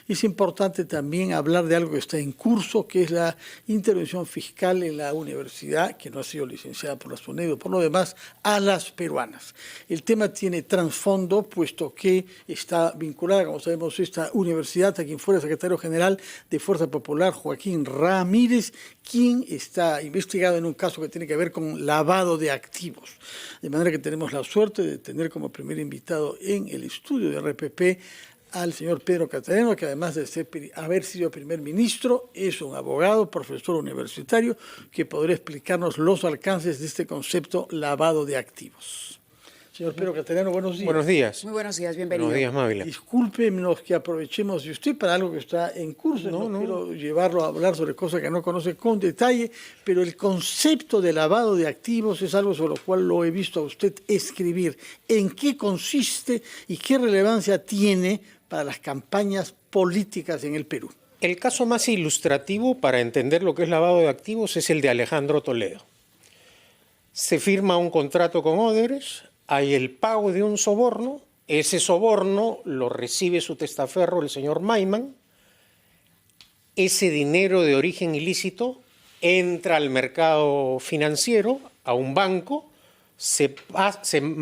Es importante también hablar de algo que está en curso, que es la intervención fiscal en la universidad, que no ha sido licenciada por la SUNEDU, por lo demás, a las peruanas. El tema tiene trasfondo, puesto que está vinculada, como sabemos, esta universidad, a quien fuera secretario general de Fuerza Popular, Joaquín Ramírez, quien está investigado en un caso que tiene que ver con lavado de activos. De manera que tenemos la suerte de tener como primer invitado en el estudio de RPP al señor Pedro Catareno, que además de haber sido primer ministro, es un abogado, profesor universitario, que podrá explicarnos los alcances de este concepto lavado de activos. Señor Pedro Catareno, buenos días. Buenos días. Muy buenos días, bienvenido. Buenos días, Mávila. Discúlpenos que aprovechemos de usted para algo que está en curso. No quiero llevarlo a hablar sobre cosas que no conoce con detalle, pero el concepto de lavado de activos es algo sobre lo cual lo he visto a usted escribir. ¿En qué consiste y qué relevancia tiene para las campañas políticas en el Perú? El caso más ilustrativo para entender lo que es lavado de activos es el de Alejandro Toledo. Se firma un contrato con Odebrecht, hay el pago de un soborno, ese soborno lo recibe su testaferro, el señor Maiman, ese dinero de origen ilícito entra al mercado financiero, a un banco, se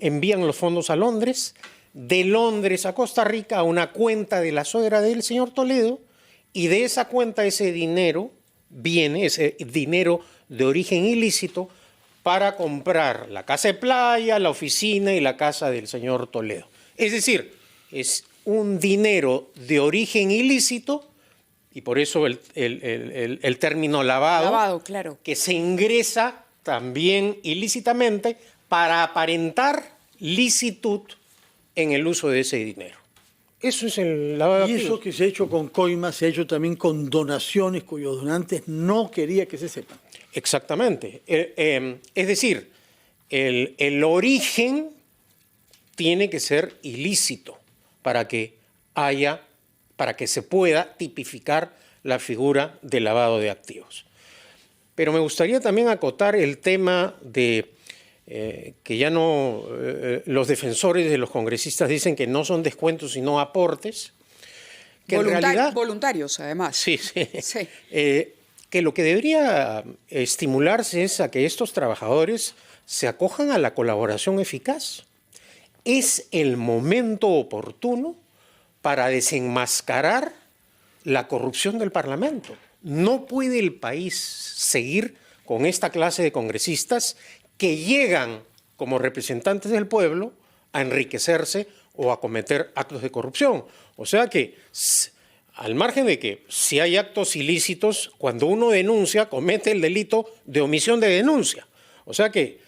envían los fondos a Londres, de Londres a Costa Rica a una cuenta de la suegra del señor Toledo, y de esa cuenta ese dinero viene, ese dinero de origen ilícito, para comprar la casa de playa, la oficina y la casa del señor Toledo. Es decir, es un dinero de origen ilícito, y por eso el término lavado, claro, que se ingresa también ilícitamente para aparentar licitud en el uso de ese dinero. Eso es el lavado de activos. Y eso que se ha hecho con coimas, se ha hecho también con donaciones cuyos donantes no quería que se sepan. Exactamente. Es decir, el origen tiene que ser ilícito para que se pueda tipificar la figura de lavado de activos. Pero me gustaría también acotar el tema de que ya no, los defensores de los congresistas dicen que no son descuentos sino aportes. Que en realidad, voluntarios, además. Sí. Que lo que debería estimularse es a que estos trabajadores se acojan a la colaboración eficaz. Es el momento oportuno para desenmascarar la corrupción del Parlamento. No puede el país seguir con esta clase de congresistas que llegan como representantes del pueblo a enriquecerse o a cometer actos de corrupción. O sea que, al margen de que si hay actos ilícitos, cuando uno denuncia, comete el delito de omisión de denuncia. O sea que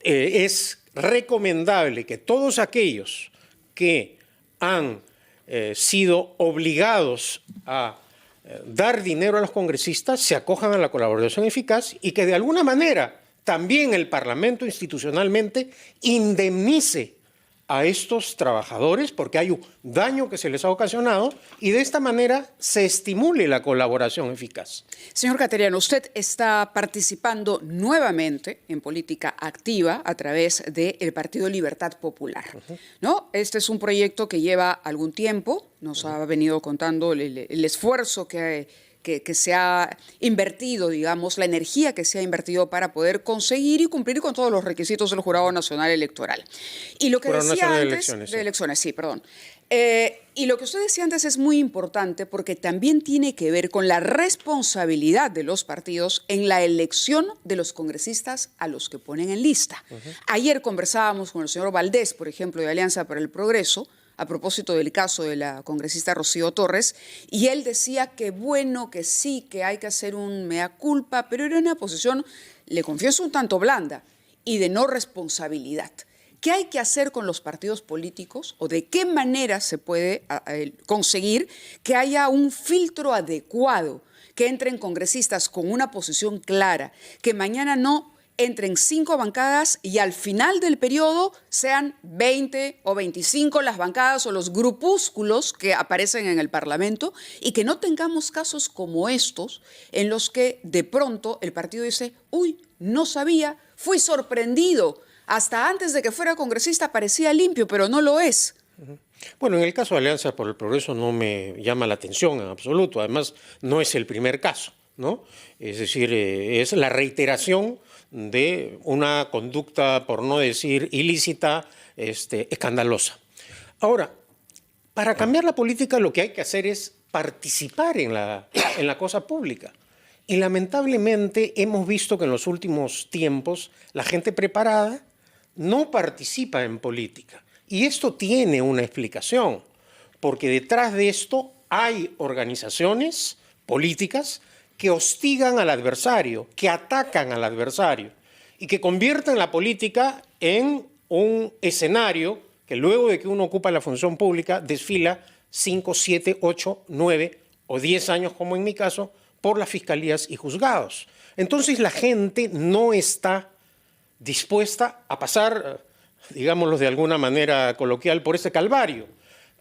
es recomendable que todos aquellos que han sido obligados a dar dinero a los congresistas se acojan a la colaboración eficaz y que de alguna manera también el Parlamento institucionalmente indemnice a estos trabajadores porque hay un daño que se les ha ocasionado y de esta manera se estimule la colaboración eficaz. Señor Catareno, usted está participando nuevamente en política activa a través del Partido Libertad Popular, ¿no? Este es un proyecto que lleva algún tiempo, nos ha venido contando el esfuerzo que se ha invertido, digamos, la energía que se ha invertido para poder conseguir y cumplir con todos los requisitos del Jurado Nacional Electoral. Y lo que decía antes, de elecciones, sí, perdón. Y lo que usted decía antes es muy importante porque también tiene que ver con la responsabilidad de los partidos en la elección de los congresistas a los que ponen en lista. Ayer conversábamos con el señor Valdés, por ejemplo, de Alianza para el Progreso, a propósito del caso de la congresista Rocío Torres, y él decía que bueno, que sí, que hay que hacer un mea culpa, pero era una posición, le confieso, un tanto blanda y de no responsabilidad. ¿Qué hay que hacer con los partidos políticos o de qué manera se puede conseguir que haya un filtro adecuado, que entren congresistas con una posición clara, que mañana no entren 5 bancadas y al final del periodo sean 20 o 25 las bancadas o los grupúsculos que aparecen en el Parlamento y que no tengamos casos como estos en los que de pronto el partido dice, uy, no sabía, fui sorprendido, hasta antes de que fuera congresista parecía limpio, pero no lo es. Bueno, en el caso de Alianza por el Progreso no me llama la atención en absoluto. Además, no es el primer caso, ¿no? Es decir, es la reiteración de una conducta, por no decir ilícita, escandalosa. Ahora, para cambiar la política lo que hay que hacer es participar en la cosa pública. Y lamentablemente hemos visto que en los últimos tiempos la gente preparada no participa en política. Y esto tiene una explicación, porque detrás de esto hay organizaciones políticas que hostigan al adversario, que atacan al adversario y que convierten la política en un escenario que luego de que uno ocupa la función pública desfila 5, 7, 8, 9 o 10 años, como en mi caso, por las fiscalías y juzgados. Entonces la gente no está dispuesta a pasar, digámoslo de alguna manera coloquial, por ese calvario.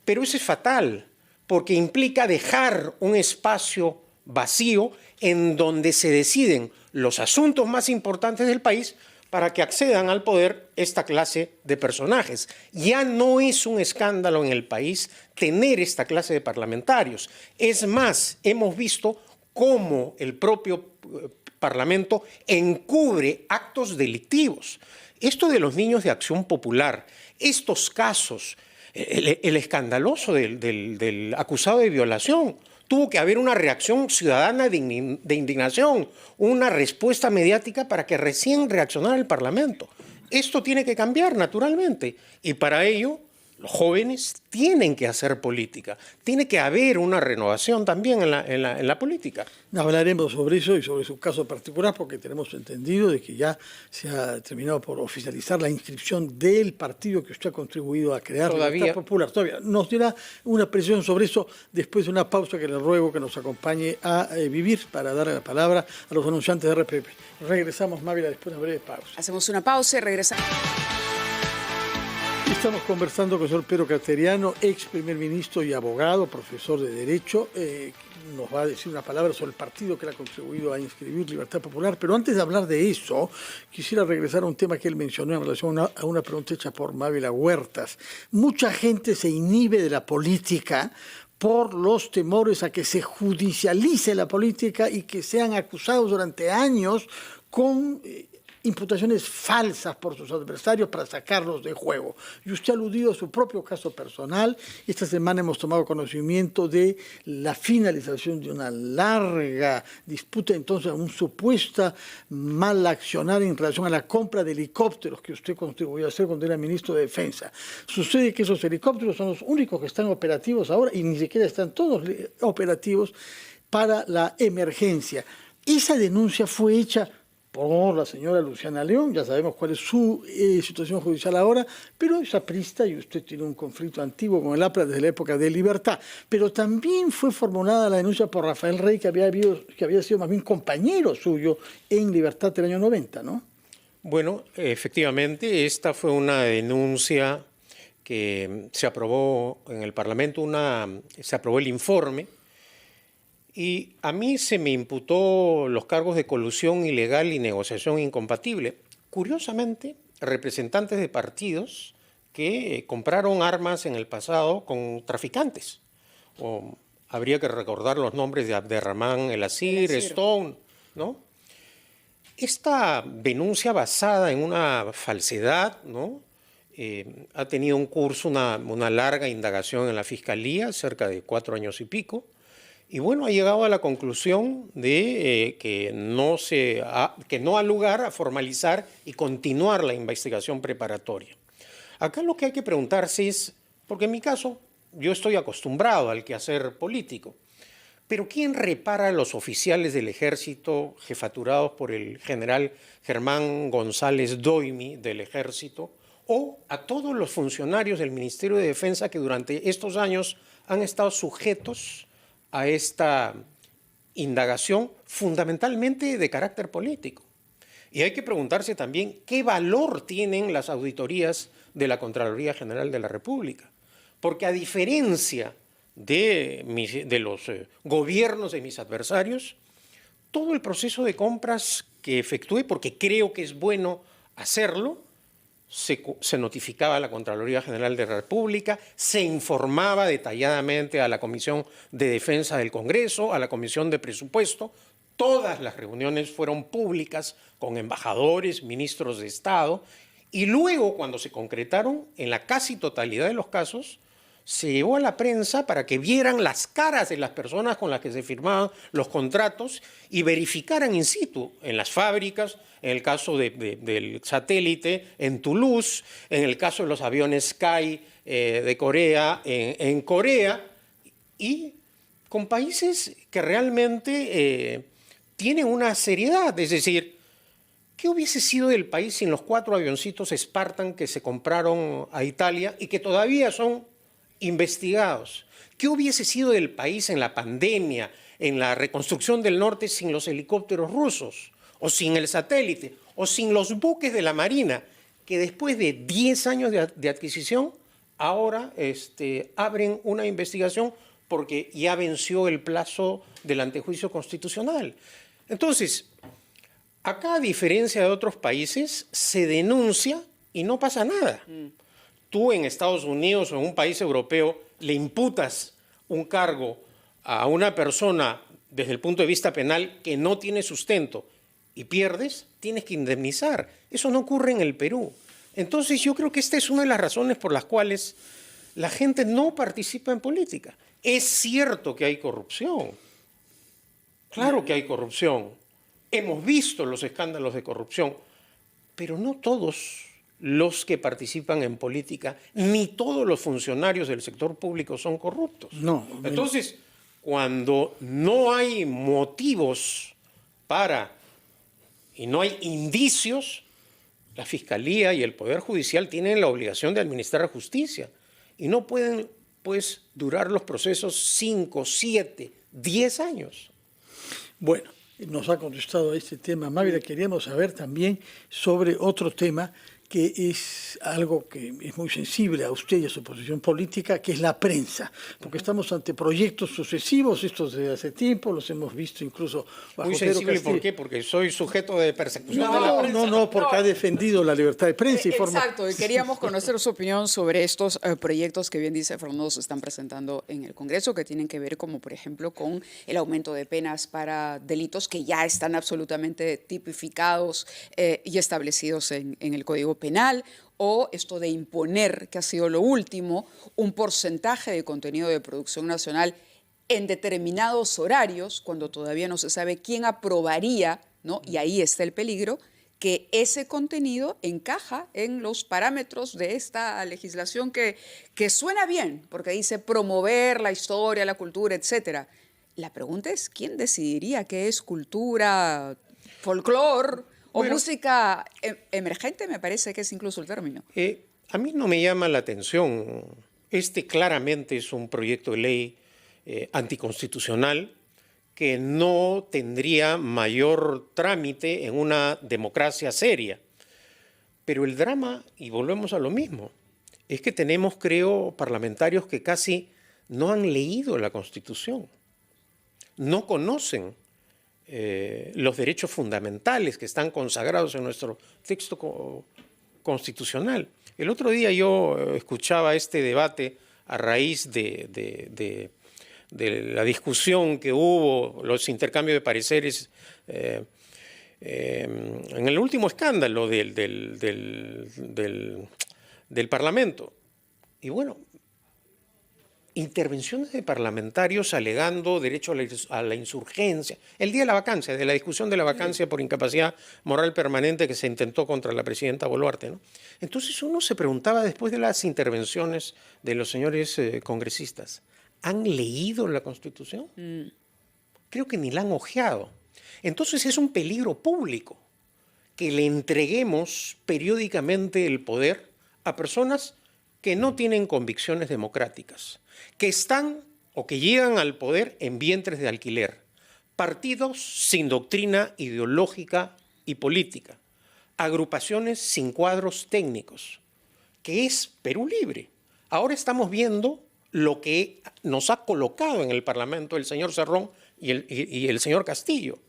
Pero eso es fatal, porque implica dejar un espacio vacío en donde se deciden los asuntos más importantes del país para que accedan al poder esta clase de personajes. Ya no es un escándalo en el país tener esta clase de parlamentarios. Es más, hemos visto cómo el propio Parlamento encubre actos delictivos. Esto de los niños de Acción Popular, estos casos, el escandaloso del acusado de violación, tuvo que haber una reacción ciudadana de indignación, una respuesta mediática para que recién reaccionara el Parlamento. Esto tiene que cambiar naturalmente y para ello los jóvenes tienen que hacer política. Tiene que haber una renovación también en la política. Hablaremos sobre eso y sobre su caso particular porque tenemos entendido de que ya se ha terminado por oficializar la inscripción del partido que usted ha contribuido a crear, Libertad Popular. Todavía nos dirá una presión sobre eso después de una pausa que le ruego que nos acompañe a vivir para darle la palabra a los anunciantes de RPP. Regresamos, Mávila, después de una breve pausa. Hacemos una pausa y regresamos. Estamos conversando con el señor Pedro Casteriano, ex primer ministro y abogado, profesor de Derecho. Nos va a decir una palabra sobre el partido que le ha contribuido a inscribir Libertad Popular. Pero antes de hablar de eso, quisiera regresar a un tema que él mencionó en relación a una pregunta hecha por Mávila Huertas. Mucha gente se inhibe de la política por los temores a que se judicialice la política y que sean acusados durante años con imputaciones falsas por sus adversarios para sacarlos de juego. Y usted ha aludido a su propio caso personal. Esta semana hemos tomado conocimiento de la finalización de una larga disputa, entonces un supuesta mal accionar en relación a la compra de helicópteros que usted contribuyó a hacer cuando era ministro de Defensa. Sucede que esos helicópteros son los únicos que están operativos ahora y ni siquiera están todos operativos para la emergencia. Esa denuncia fue hecha por la señora Luciana León, ya sabemos cuál es su situación judicial ahora, pero es aprista y usted tiene un conflicto antiguo con el APRA desde la época de Libertad. Pero también fue formulada la denuncia por Rafael Rey, que había sido más bien compañero suyo en Libertad del año 90, ¿no? Bueno, efectivamente, esta fue una denuncia que se aprobó en el Parlamento, se aprobó el informe. Y a mí se me imputó los cargos de colusión ilegal y negociación incompatible. Curiosamente, representantes de partidos que compraron armas en el pasado con traficantes. Habría que recordar los nombres de Abderramán El Asir, Stone, ¿no? Esta denuncia basada en una falsedad, ¿no? Ha tenido un curso, una larga indagación en la Fiscalía, cerca de 4 años y pico. Y bueno, ha llegado a la conclusión de que no ha lugar a formalizar y continuar la investigación preparatoria. Acá lo que hay que preguntarse es, porque en mi caso yo estoy acostumbrado al quehacer político, pero ¿quién repara a los oficiales del ejército jefaturados por el general Germán González Doimi del ejército o a todos los funcionarios del Ministerio de Defensa que durante estos años han estado sujetos a esta indagación fundamentalmente de carácter político? Y hay que preguntarse también qué valor tienen las auditorías de la Contraloría General de la República. Porque a diferencia de los gobiernos de mis adversarios, todo el proceso de compras que efectué, porque creo que es bueno hacerlo, se notificaba a la Contraloría General de la República, se informaba detalladamente a la Comisión de Defensa del Congreso, a la Comisión de Presupuesto. Todas las reuniones fueron públicas con embajadores, ministros de Estado, y luego, cuando se concretaron, en la casi totalidad de los casos, se llevó a la prensa para que vieran las caras de las personas con las que se firmaban los contratos y verificaran in situ en las fábricas, en el caso del satélite en Toulouse, en el caso de los aviones Sky de Corea, en Corea, y con países que realmente tienen una seriedad. Es decir, ¿qué hubiese sido del país sin los 4 avioncitos Spartan que se compraron a Italia y que todavía son investigados? ¿Qué hubiese sido del país en la pandemia, en la reconstrucción del norte sin los helicópteros rusos, o sin el satélite, o sin los buques de la Marina, que después de 10 años de adquisición, ahora abren una investigación porque ya venció el plazo del antejuicio constitucional? Entonces, acá, a diferencia de otros países, se denuncia y no pasa nada. Tú en Estados Unidos o en un país europeo le imputas un cargo a una persona desde el punto de vista penal que no tiene sustento y pierdes, tienes que indemnizar. Eso no ocurre en el Perú. Entonces yo creo que esta es una de las razones por las cuales la gente no participa en política. Es cierto que hay corrupción. Claro que hay corrupción. Hemos visto los escándalos de corrupción, pero no todos los que participan en política, ni todos los funcionarios del sector público son corruptos. No. Entonces, cuando no hay motivos y no hay indicios, la Fiscalía y el Poder Judicial tienen la obligación de administrar justicia y no pueden, pues, durar los procesos 5, 7, 10 años. Bueno, nos ha contestado a este tema. Mávila, queríamos saber también sobre otro tema que es algo que es muy sensible a usted y a su posición política, que es la prensa, porque estamos ante proyectos sucesivos, estos desde hace tiempo, los hemos visto incluso bajo Muy Pedro sensible, Castillo. ¿por qué? Porque soy sujeto de persecución de la prensa. No, porque ha defendido la libertad de prensa. Exacto, y queríamos conocer su opinión sobre estos proyectos que, bien dice Fernando, se están presentando en el Congreso, que tienen que ver, como por ejemplo, con el aumento de penas para delitos que ya están absolutamente tipificados y establecidos en el Código Penal, o esto de imponer, que ha sido lo último, un porcentaje de contenido de producción nacional en determinados horarios, cuando todavía no se sabe quién aprobaría, ¿no? Y ahí está el peligro, que ese contenido encaja en los parámetros de esta legislación que suena bien, porque dice promover la historia, la cultura, etc. La pregunta es, ¿quién decidiría qué es cultura, folclore o música emergente? Me parece que es incluso el término. A mí no me llama la atención. Este claramente es un proyecto de ley anticonstitucional que no tendría mayor trámite en una democracia seria. Pero el drama, y volvemos a lo mismo, es que tenemos, creo, parlamentarios que casi no han leído la Constitución, no conocen los derechos fundamentales que están consagrados en nuestro texto constitucional. El otro día yo escuchaba este debate a raíz de la discusión que hubo, los intercambios de pareceres en el último escándalo del Parlamento. Y bueno, intervenciones de parlamentarios alegando derecho a la insurgencia, el día de la vacancia, de la discusión de la vacancia por incapacidad moral permanente que se intentó contra la presidenta Boluarte, ¿no? Entonces uno se preguntaba, después de las intervenciones de los señores congresistas, ¿han leído la Constitución? Creo que ni la han hojeado. Entonces es un peligro público que le entreguemos periódicamente el poder a personas que no tienen convicciones democráticas, que están o que llegan al poder en vientres de alquiler, partidos sin doctrina ideológica y política, agrupaciones sin cuadros técnicos, que es Perú Libre. Ahora estamos viendo lo que nos ha colocado en el Parlamento el señor Cerrón y el señor Castillo.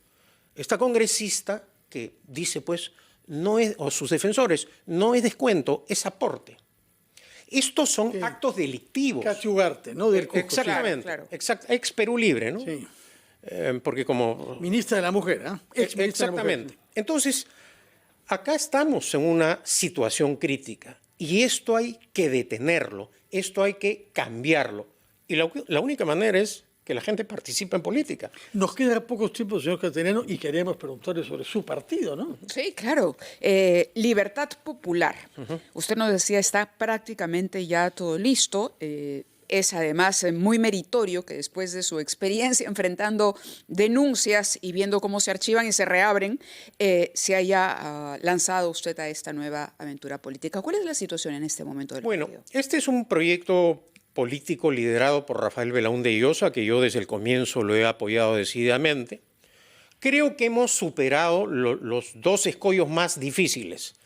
Esta congresista que dice, pues, no es, o sus defensores, no es descuento, es aporte. Estos son actos delictivos. Cachugarte, ¿no? Del Cusco. Exactamente. Claro. Ex Perú Libre, ¿no? Sí. Porque como... Ministra de la Mujer, ¿eh? Ex-ministra de la Mujer. Exactamente. Entonces, acá estamos en una situación crítica y esto hay que detenerlo, esto hay que cambiarlo. Y la única manera es que la gente participe en política. Nos queda poco tiempo, señor Cateriano, y queremos preguntarle sobre su partido, ¿no? Sí, claro. Libertad Popular. Usted nos decía, está prácticamente ya todo listo. Es además muy meritorio que después de su experiencia enfrentando denuncias y viendo cómo se archivan y se reabren, se haya lanzado usted a esta nueva aventura política. ¿Cuál es la situación en este momento del partido? Bueno, este es un proyecto político liderado por Rafael Belaúnde Llosa, que yo desde el comienzo lo he apoyado decididamente. Creo que hemos superado los dos escollos más difíciles.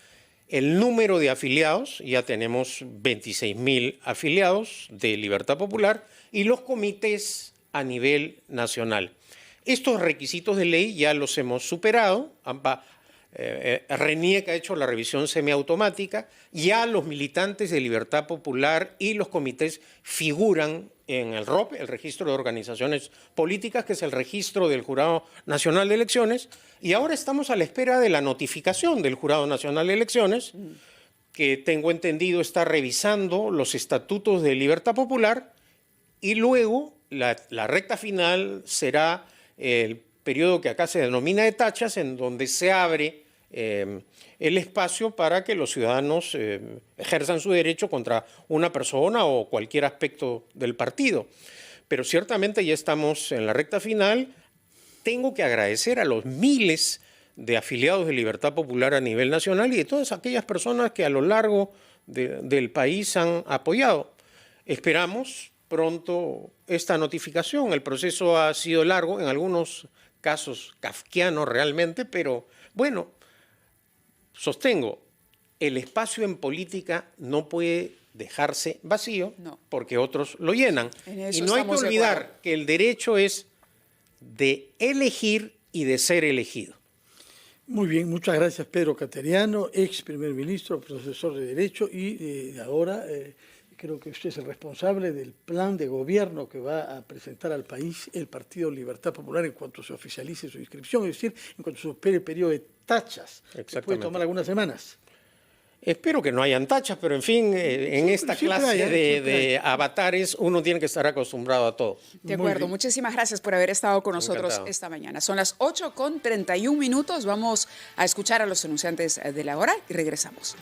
El número de afiliados, ya tenemos 26.000 afiliados de Libertad Popular, y los comités a nivel nacional. Estos requisitos de ley ya los hemos superado. RENIEC ha hecho la revisión semiautomática, ya los militantes de Libertad Popular y los comités figuran en el ROP, el Registro de Organizaciones Políticas, que es el registro del Jurado Nacional de Elecciones, y ahora estamos a la espera de la notificación del Jurado Nacional de Elecciones, que tengo entendido está revisando los estatutos de Libertad Popular, y luego la recta final será el periodo que acá se denomina de tachas, en donde se abre el espacio para que los ciudadanos ejerzan su derecho contra una persona o cualquier aspecto del partido. Pero ciertamente ya estamos en la recta final. Tengo que agradecer a los miles de afiliados de Libertad Popular a nivel nacional y de todas aquellas personas que a lo largo del país han apoyado. Esperamos pronto esta notificación. El proceso ha sido largo, en algunos casos kafkiano realmente, pero bueno, sostengo, el espacio en política no puede dejarse vacío porque otros lo llenan. Y no hay que olvidar que el derecho es de elegir y de ser elegido. Muy bien, muchas gracias Pedro Cateriano, ex primer ministro, profesor de Derecho y ahora creo que usted es el responsable del plan de gobierno que va a presentar al país el Partido Libertad Popular en cuanto se oficialice su inscripción, es decir, en cuanto se supere el periodo de tachas, que puede tomar algunas semanas. Espero que no hayan tachas, pero en fin, en esta clase de avatares uno tiene que estar acostumbrado a todo. De acuerdo, muchísimas gracias por haber estado con nosotros esta mañana. Son las 8:31, vamos a escuchar a los anunciantes de la hora y regresamos.